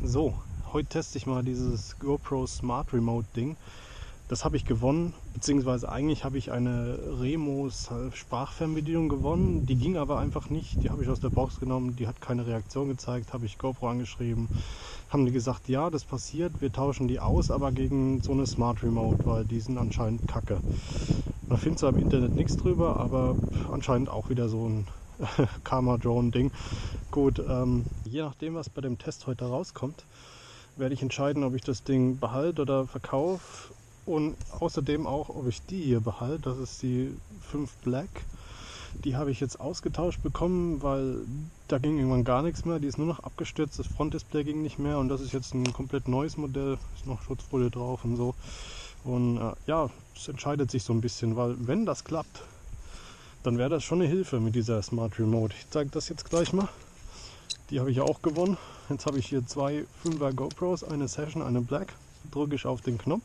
So, heute teste ich mal dieses GoPro Smart Remote Ding. Das habe ich gewonnen, beziehungsweise eigentlich habe ich eine Remos Sprachfernbedienung gewonnen. Die ging aber einfach nicht, die habe ich aus der Box genommen, die hat keine Reaktion gezeigt, habe ich GoPro angeschrieben. Haben die gesagt, ja, das passiert, wir tauschen die aus, aber gegen so eine Smart Remote, weil die sind anscheinend kacke. Man findet zwar im Internet nichts drüber, aber anscheinend auch wieder so ein Karma-Drone-Ding. Gut, je nachdem, was bei dem Test heute rauskommt, werde ich entscheiden, ob ich das Ding behalte oder verkaufe. Und außerdem auch, ob ich die hier behalte. Das ist die 5 Black. Die habe ich jetzt ausgetauscht bekommen, weil da ging irgendwann gar nichts mehr. Die ist nur noch abgestürzt, das Frontdisplay ging nicht mehr. Und das ist jetzt ein komplett neues Modell. Ist noch Schutzfolie drauf und so. Und ja, es entscheidet sich so ein bisschen, weil wenn das klappt, dann wäre das schon eine Hilfe mit dieser Smart Remote. Ich zeige das jetzt gleich mal. Die habe ich auch gewonnen. Jetzt habe ich hier zwei 5er GoPros, eine Session, eine Black. Drücke ich auf den Knopf,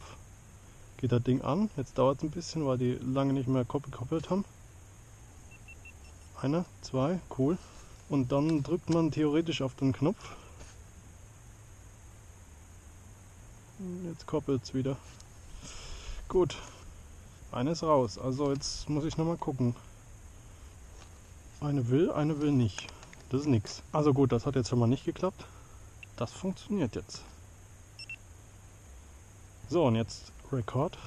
geht das Ding an. Jetzt dauert es ein bisschen, weil die lange nicht mehr gekoppelt haben. Eine, zwei, cool. Und dann drückt man theoretisch auf den Knopf. Jetzt koppelt es wieder. Gut, eine ist raus. Also jetzt muss ich nochmal gucken. Eine will nicht. Das ist nix. Also gut, das hat jetzt schon mal nicht geklappt. Das funktioniert jetzt. So, und jetzt Record.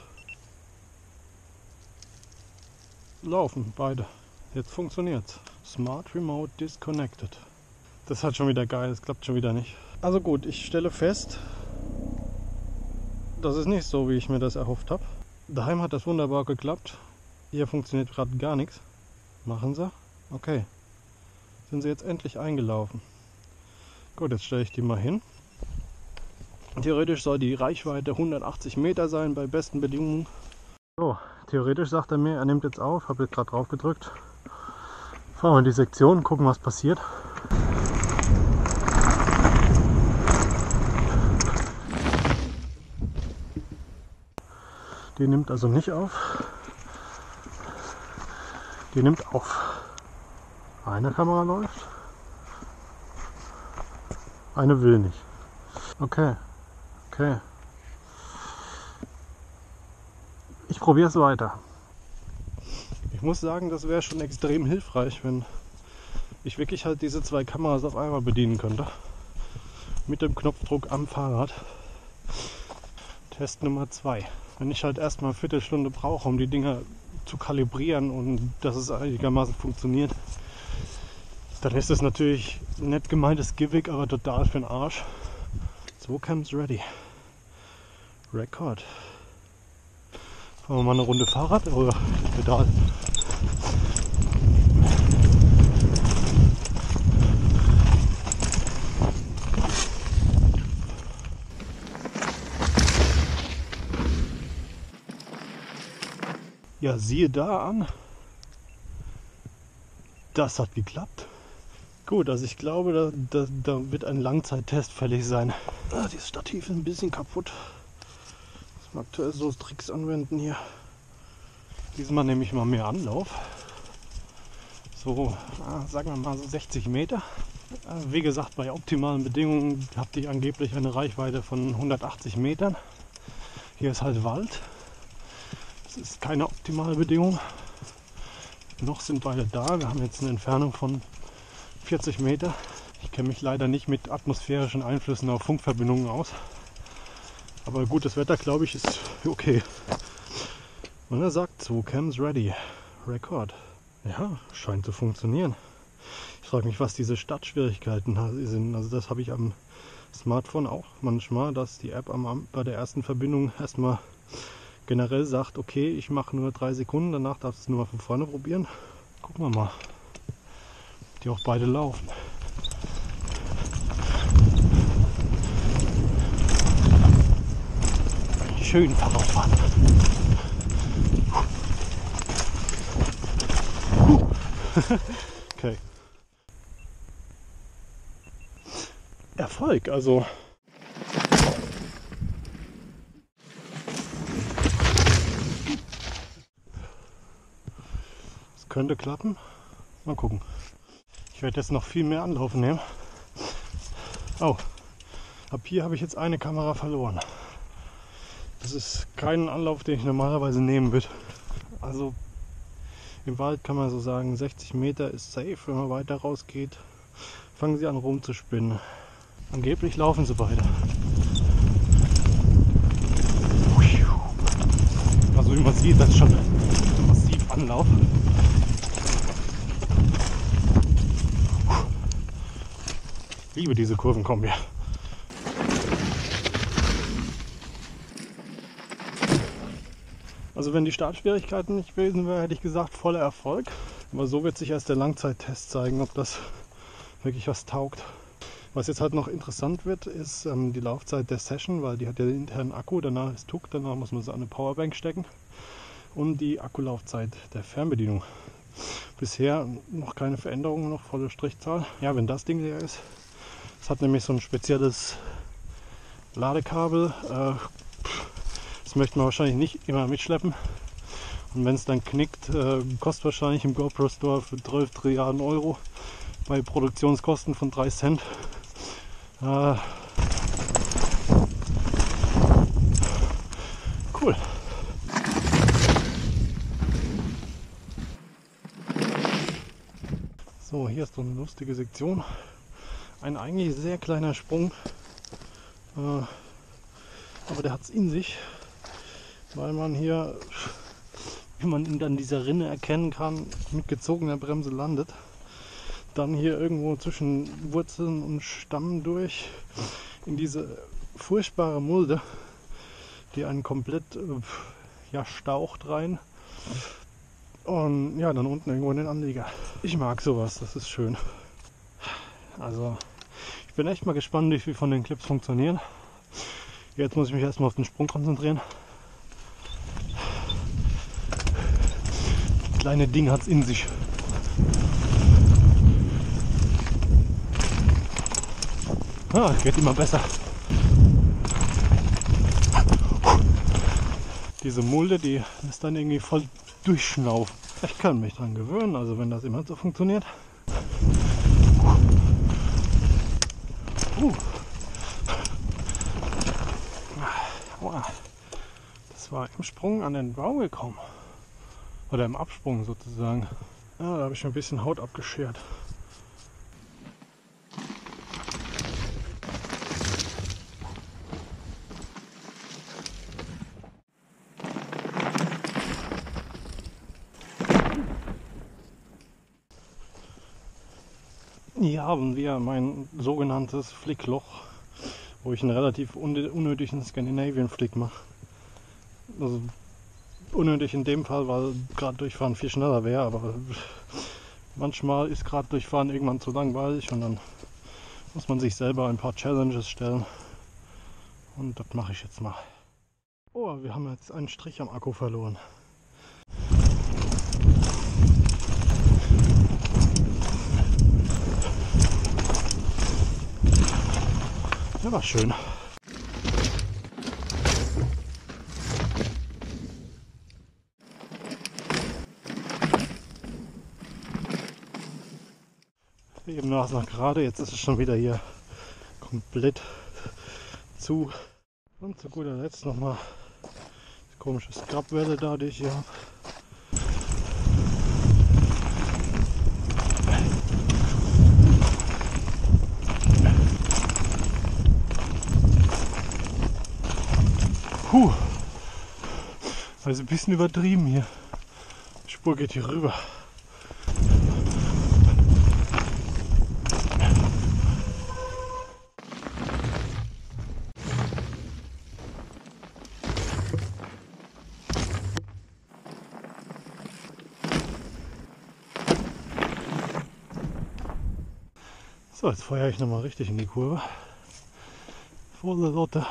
Laufen beide. Jetzt funktioniert's. Smart Remote Disconnected. Das hat schon wieder geil, das klappt schon wieder nicht. Also gut, ich stelle fest, das ist nicht so, wie ich mir das erhofft habe. Daheim hat das wunderbar geklappt. Hier funktioniert gerade gar nichts. Machen Sie? Okay. Sind sie jetzt endlich eingelaufen. Gut, jetzt stelle ich die mal hin. Theoretisch soll die Reichweite 180 Meter sein bei besten Bedingungen. So, theoretisch sagt er mir, er nimmt jetzt auf. Habe jetzt gerade drauf gedrückt. Fahren wir in die Sektion, gucken, was passiert. Die nimmt also nicht auf. Die nimmt auf. Eine Kamera läuft. Eine will nicht. Okay. Okay. Ich probiere es weiter. Ich muss sagen, das wäre schon extrem hilfreich, wenn ich wirklich halt diese zwei Kameras auf einmal bedienen könnte. Mit dem Knopfdruck am Fahrrad. Test Nummer 2. Wenn ich halt erstmal eine Viertelstunde brauche, um die Dinger zu kalibrieren und dass es einigermaßen funktioniert, dann ist das natürlich ein nett gemeintes Gimmick, aber total für den Arsch. So comes ready. Record. Fahren wir mal eine Runde Fahrrad oder Pedal? Ja, siehe da an. Das hat geklappt. Gut, also ich glaube, da wird ein Langzeittest fällig sein. Dieses Stativ ist ein bisschen kaputt. Ich muss aktuell so Tricks anwenden hier. Diesmal nehme ich mal mehr Anlauf. So, sagen wir mal so 60 Meter. Wie gesagt, bei optimalen Bedingungen habt ihr angeblich eine Reichweite von 180 Metern. Hier ist halt Wald. Das ist keine optimale Bedingung. Noch sind beide da. Wir haben jetzt eine Entfernung von 40 Meter. Ich kenne mich leider nicht mit atmosphärischen Einflüssen auf Funkverbindungen aus. Aber gutes Wetter, glaube ich, ist okay. Und er sagt, so Cams ready. Record. Ja, scheint zu funktionieren. Ich frage mich, was diese Startschwierigkeiten sind. Also das habe ich am Smartphone auch manchmal, dass die App bei der ersten Verbindung erstmal generell sagt, okay, ich mache nur 3 Sekunden, danach darfst du es nur mal von vorne probieren. Gucken wir mal, ob die auch beide laufen. Schön Fahrradfahren. Okay. Erfolg, also. Es könnte klappen. Mal gucken. Ich werde jetzt noch viel mehr Anlauf nehmen. Oh, Ab hier habe ich jetzt eine Kamera verloren. Das ist kein Anlauf, den ich normalerweise nehmen würde. Also im Wald kann man so sagen, 60 Meter ist safe. Wenn man weiter rausgeht, fangen sie an rumzuspinnen. Angeblich laufen sie beide. Also wie man sieht, das ist schon massiv Anlauf. Ich liebe diese Kurvenkombi. Also wenn die Startschwierigkeiten nicht gewesen wären, hätte ich gesagt, voller Erfolg. Aber so wird sich erst der Langzeittest zeigen, ob das wirklich was taugt. Was jetzt halt noch interessant wird, ist die Laufzeit der Session, weil die hat ja den internen Akku, danach ist Tuck, danach muss man sie an eine Powerbank stecken. Und die Akkulaufzeit der Fernbedienung. Bisher noch keine Veränderungen, noch volle Strichzahl. Ja, wenn das Ding leer ist. Es hat nämlich so ein spezielles Ladekabel. Das möchte man wahrscheinlich nicht immer mitschleppen. Und wenn es dann knickt, kostet wahrscheinlich im GoPro Store für 12 Trilliarden Euro bei Produktionskosten von 3 Cent. Cool. So, hier ist so eine lustige Sektion. Ein eigentlich sehr kleiner Sprung. Aber der hat es in sich, weil man hier, wie man ihn dann dieser Rinne erkennen kann, mit gezogener Bremse landet. Dann hier irgendwo zwischen Wurzeln und Stamm durch in diese furchtbare Mulde, die einen komplett staucht rein. Und ja, dann unten irgendwo in den Anlieger. Ich mag sowas, das ist schön. Also, ich bin echt mal gespannt, wie viel von den Clips funktionieren. Jetzt muss ich mich erstmal auf den Sprung konzentrieren. Das kleine Ding hat es in sich. Geht immer besser. Diese Mulde, die ist dann irgendwie voll durchschnaufen. Ich kann mich dran gewöhnen, also wenn das immer so funktioniert. Das war im Sprung an den Baum gekommen. Oder im Absprung sozusagen. Ja, da habe ich ein bisschen Haut abgeschert. Hier haben wir mein sogenanntes Flickloch, wo ich einen relativ unnötigen Scandinavian Flick mache. Also unnötig in dem Fall, weil gerade durchfahren viel schneller wäre, aber manchmal ist gerade durchfahren irgendwann zu langweilig und dann muss man sich selber ein paar Challenges stellen. Und das mache ich jetzt mal. Oh, wir haben jetzt einen Strich am Akku verloren. Ja, war schön. Eben war es noch gerade, jetzt ist es schon wieder hier komplett zu. Und zu guter Letzt nochmal die komische Scrapwelle da, die ich hier habe. Also ein bisschen übertrieben hier. Die Spur geht hier rüber. So, jetzt feuere ich nochmal richtig in die Kurve. Volle Lotte.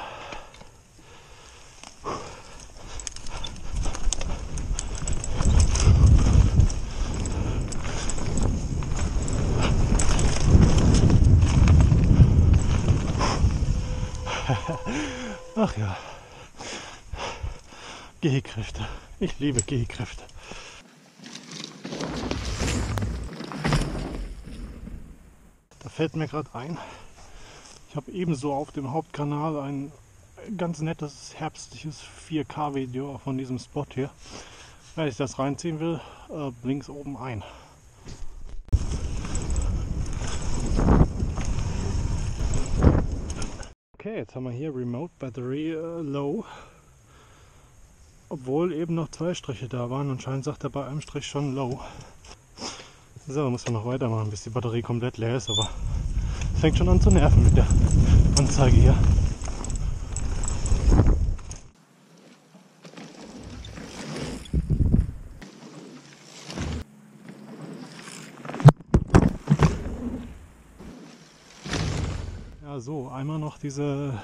Ach ja, Gehkräfte. Ich liebe Gehkräfte. Da fällt mir gerade ein, Ich habe ebenso auf dem Hauptkanal ein ganz nettes herbstliches 4K-Video von diesem Spot hier. Wenn ich das reinziehen will, links oben ein. Okay, jetzt haben wir hier Remote Battery Low. Obwohl eben noch 2 Striche da waren. Anscheinend sagt er bei einem Strich schon Low. So, muss man noch weitermachen, bis die Batterie komplett leer ist, aber es fängt schon an zu nerven mit der Anzeige hier. Ja, so, einmal noch diese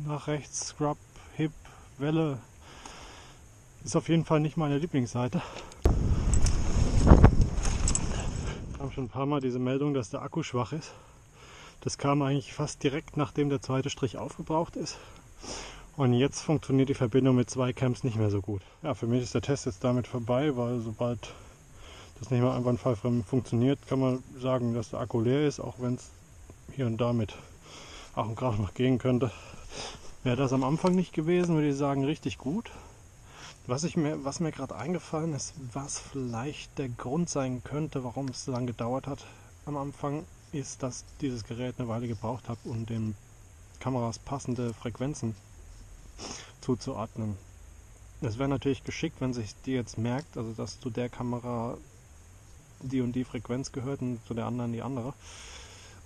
nach rechts Scrub Hip Welle. Ist auf jeden Fall nicht meine Lieblingsseite. Wir haben schon ein paar Mal diese Meldung, dass der Akku schwach ist. Das kam eigentlich fast direkt nachdem der zweite Strich aufgebraucht ist. Und jetzt funktioniert die Verbindung mit 2 Cams nicht mehr so gut. Ja, für mich ist der Test jetzt damit vorbei, weil sobald das nicht mehr einwandfrei funktioniert, kann man sagen, dass der Akku leer ist, auch wenn es hier und da mit Ach und Krach noch gehen könnte. Wäre das am Anfang nicht gewesen, würde ich sagen, richtig gut. Was mir gerade eingefallen ist, was vielleicht der Grund sein könnte, warum es so lange gedauert hat am Anfang, ist, dass dieses Gerät eine Weile gebraucht hat, um den Kameras passende Frequenzen zuzuordnen. Es wäre natürlich geschickt, wenn sich die jetzt merkt, also dass zu der Kamera die und die Frequenz gehört und zu der anderen die andere.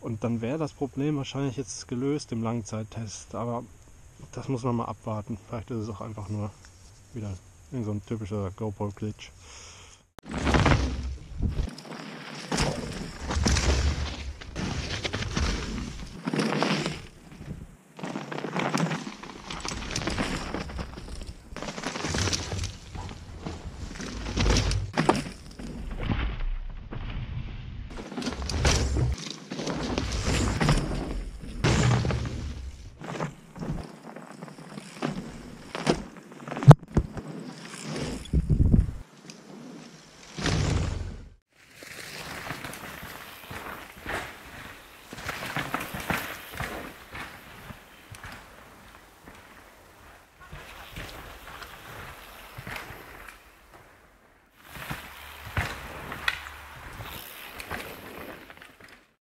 Und dann wäre das Problem wahrscheinlich jetzt gelöst im Langzeittest, aber das muss man mal abwarten. Vielleicht ist es auch einfach nur wieder so ein typischer GoPro-Glitch.